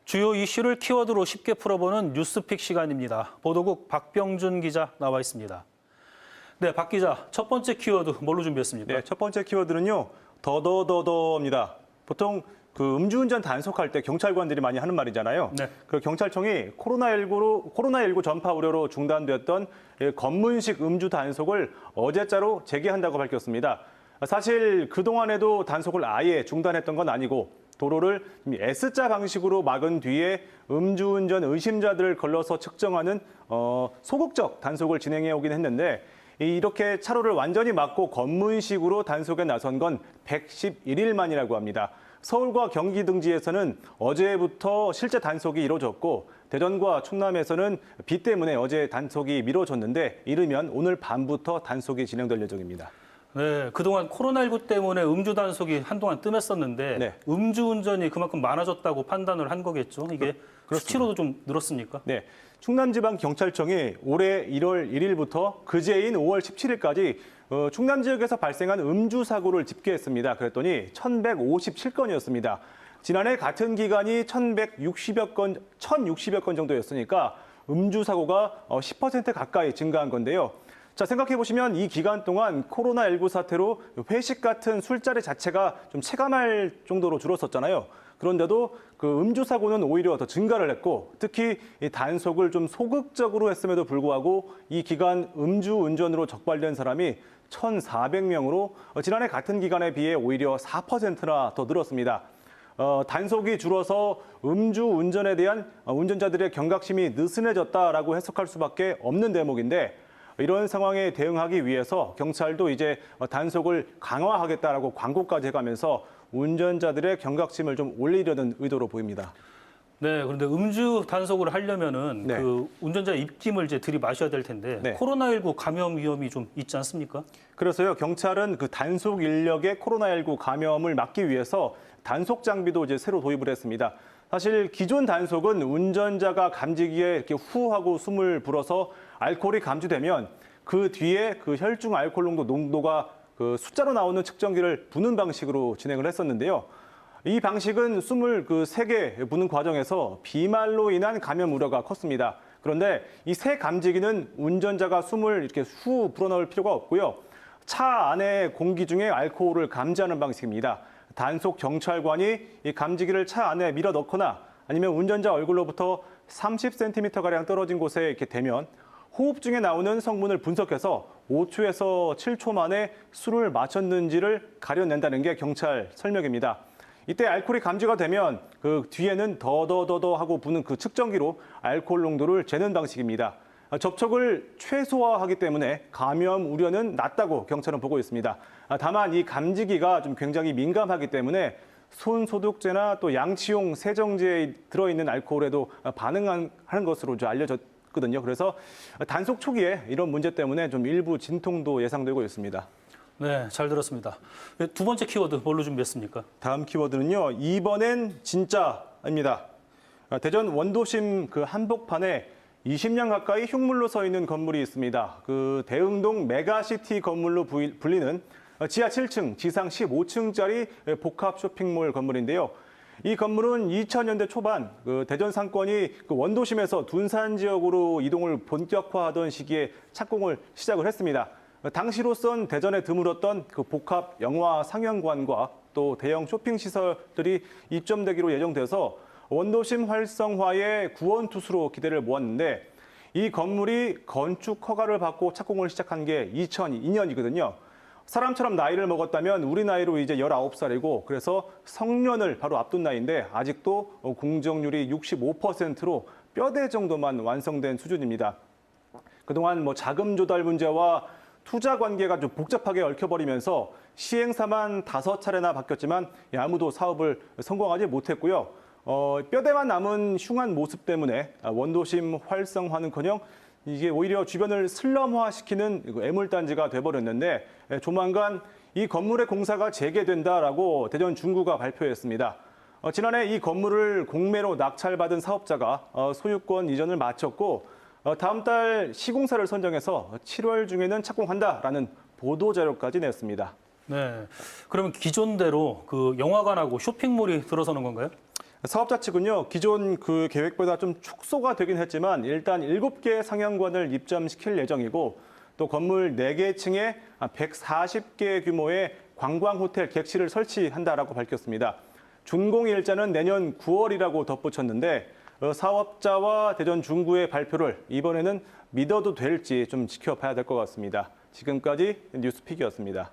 주요 이슈를 키워드로 쉽게 풀어보는 뉴스픽 시간입니다. 보도국 박병준 기자 나와 있습니다. 네, 박 기자, 첫 번째 키워드 뭘로 준비했습니까? 네, 첫 번째 키워드는요. 더더더더입니다. 보통 그 음주운전 단속할 때 경찰관들이 많이 하는 말이잖아요. 네. 그 경찰청이 코로나19 전파 우려로 중단되었던 검문식 음주 단속을 어제자로 재개한다고 밝혔습니다. 사실 그동안에도 단속을 아예 중단했던 건 아니고 도로를 S자 방식으로 막은 뒤에 음주운전 의심자들을 걸러서 측정하는 소극적 단속을 진행해 오긴 했는데 이렇게 차로를 완전히 막고 검문식으로 단속에 나선 건 111일 만이라고 합니다. 서울과 경기 등지에서는 어제부터 실제 단속이 이루어졌고 대전과 충남에서는 비 때문에 어제 단속이 미뤄졌는데 이르면 오늘 밤부터 단속이 진행될 예정입니다. 네, 그동안 코로나19 때문에 음주 단속이 한동안 뜸했었는데 네. 음주운전이 그만큼 많아졌다고 판단을 한 거겠죠? 이게 수치로도 좀 늘었습니까? 네, 충남지방경찰청이 올해 1월 1일부터 그제인 5월 17일까지 충남 지역에서 발생한 음주 사고를 집계했습니다. 그랬더니 1,157건이었습니다. 지난해 같은 기간이 1,160여 건 정도였으니까 음주 사고가 10% 가까이 증가한 건데요. 자, 생각해보시면 이 기간 동안 코로나19 사태로 회식 같은 술자리 자체가 좀 체감할 정도로 줄었었잖아요. 그런데도 그 음주 사고는 오히려 더 증가를 했고 특히 이 단속을 좀 소극적으로 했음에도 불구하고 이 기간 음주 운전으로 적발된 사람이 1,400명으로 지난해 같은 기간에 비해 오히려 4%나 더 늘었습니다. 단속이 줄어서 음주 운전에 대한 운전자들의 경각심이 느슨해졌다라고 해석할 수밖에 없는 대목인데 이런 상황에 대응하기 위해서 경찰도 이제 단속을 강화하겠다라고 광고까지 해가면서 운전자들의 경각심을 좀 올리려는 의도로 보입니다. 네, 그런데 음주 단속을 하려면은 네. 그 운전자 입김을 이제 들이마셔야 될 텐데 네. 코로나19 감염 위험이 좀 있지 않습니까? 그래서요, 경찰은 그 단속 인력의 코로나19 감염을 막기 위해서 단속 장비도 이제 새로 도입을 했습니다. 사실 기존 단속은 운전자가 감지기에 이렇게 후 하고 숨을 불어서 알코올이 감지되면 그 뒤에 그 혈중 알코올 농도가 그 숫자로 나오는 측정기를 부는 방식으로 진행을 했었는데요. 이 방식은 숨을 그 세게 부는 과정에서 비말로 인한 감염 우려가 컸습니다. 그런데 이 새 감지기는 운전자가 숨을 이렇게 후 불어넣을 필요가 없고요. 차 안의 공기 중에 알코올을 감지하는 방식입니다. 단속 경찰관이 이 감지기를 차 안에 밀어 넣거나 아니면 운전자 얼굴로부터 30cm가량 떨어진 곳에 이렇게 대면 호흡 중에 나오는 성분을 분석해서 5초에서 7초 만에 술을 마셨는지를 가려낸다는 게 경찰 설명입니다. 이때 알코올이 감지가 되면 그 뒤에는 더더더더 하고 부는 그 측정기로 알코올 농도를 재는 방식입니다. 접촉을 최소화하기 때문에 감염 우려는 낮다고 경찰은 보고 있습니다. 다만 이 감지기가 좀 굉장히 민감하기 때문에 손 소독제나 또 양치용 세정제에 들어있는 알코올에도 반응하는 것으로 알려졌거든요. 그래서 단속 초기에 이런 문제 때문에 좀 일부 진통도 예상되고 있습니다. 네, 잘 들었습니다. 두 번째 키워드 뭘로 준비했습니까? 다음 키워드는요. 이번엔 진짜입니다. 대전 원도심 그 한복판에 20년 가까이 흉물로 서 있는 건물이 있습니다. 그 대흥동 메가시티 건물로 불리는 지하 7층, 지상 15층짜리 복합 쇼핑몰 건물인데요. 이 건물은 2000년대 초반 그 대전 상권이 그 원도심에서 둔산 지역으로 이동을 본격화하던 시기에 착공을 시작을 했습니다. 당시로선 대전에 드물었던 그 복합 영화 상영관과 또 대형 쇼핑 시설들이 입점되기로 예정돼서 원도심 활성화의 구원투수로 기대를 모았는데 이 건물이 건축 허가를 받고 착공을 시작한 게 2002년이거든요. 사람처럼 나이를 먹었다면 우리 나이로 이제 19살이고 그래서 성년을 바로 앞둔 나이인데 아직도 공정률이 65%로 뼈대 정도만 완성된 수준입니다. 그동안 뭐 자금 조달 문제와 투자 관계가 좀 복잡하게 얽혀버리면서 시행사만 5차례나 바뀌었지만 아무도 사업을 성공하지 못했고요. 뼈대만 남은 흉한 모습 때문에 원도심 활성화는커녕 이게 오히려 주변을 슬럼화시키는 애물단지가 돼버렸는데 조만간 이 건물의 공사가 재개된다라고 대전 중구가 발표했습니다. 지난해 이 건물을 공매로 낙찰받은 사업자가 소유권 이전을 마쳤고 다음 달 시공사를 선정해서 7월 중에는 착공한다라는 보도 자료까지 냈습니다. 네, 그러면 기존대로 그 영화관하고 쇼핑몰이 들어서는 건가요? 사업자 측은요, 기존 그 계획보다 좀 축소가 되긴 했지만 일단 7개 상영관을 입점시킬 예정이고 또 건물 4개 층에 140개 규모의 관광호텔 객실을 설치한다라고 밝혔습니다. 준공 일자는 내년 9월이라고 덧붙였는데 사업자와 대전 중구의 발표를 이번에는 믿어도 될지 좀 지켜봐야 될 것 같습니다. 지금까지 뉴스픽이었습니다.